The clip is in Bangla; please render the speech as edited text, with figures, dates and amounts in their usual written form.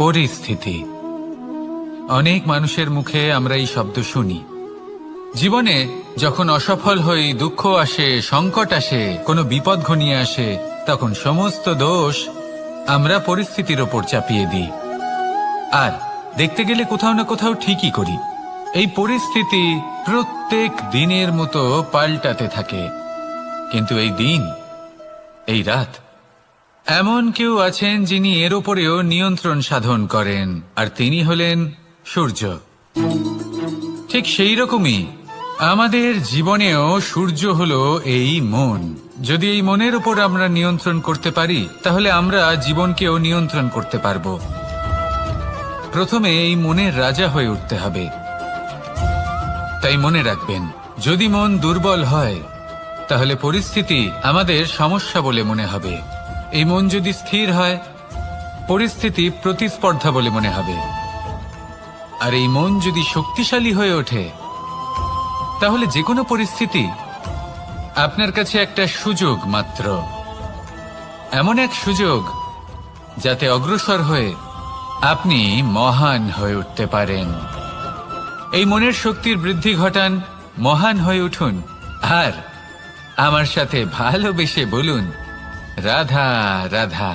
পরিস্থিতি। অনেক মানুষের মুখে আমরা এই শব্দ শুনি। জীবনে যখন অসফল হই, দুঃখ আসে, সংকট আসে, কোনো বিপদ ঘনিয়ে আসে, তখন সমস্ত দোষ আমরা পরিস্থিতির ওপর চাপিয়ে দিই। আর দেখতে গেলে কোথাও না কোথাও ঠিকই করি। এই পরিস্থিতি প্রত্যেক দিনের মতো পাল্টাতে থাকে, কিন্তু এই দিন, এই রাত, এমন কেউ আছেন যিনি এর ওপরেও নিয়ন্ত্রণ সাধন করেন, আর তিনি হলেন সূর্য। ঠিক সেই রকমই আমাদের জীবনেও সূর্য হলো এই মন। যদি এই মনের ওপর আমরা নিয়ন্ত্রণ করতে পারি, তাহলে আমরা জীবনকেও নিয়ন্ত্রণ করতে পারব। প্রথমে এই মনের রাজা হয়ে উঠতে হবে। তাই মনে রাখবেন, যদি মন দুর্বল হয়, তাহলে পরিস্থিতি আমাদের সমস্যা বলে মনে হবে। এই মন যদি স্থির হয়, পরিস্থিতি প্রতিস্পর্ধা বলে মনে হবে। আর এই মন যদি শক্তিশালী হয়ে ওঠে, তাহলে যে কোনো পরিস্থিতি আপনার কাছে একটা সুযোগ মাত্র। এমন এক সুযোগ যাতে অগ্রসর হয়ে আপনি মহান হয়ে উঠতে পারেন। এই মনের শক্তির বৃদ্ধি ঘটান, মহান হয়ে উঠুন, আর আমার সাথে ভালোবেসে বলুন, রাধা রাধা।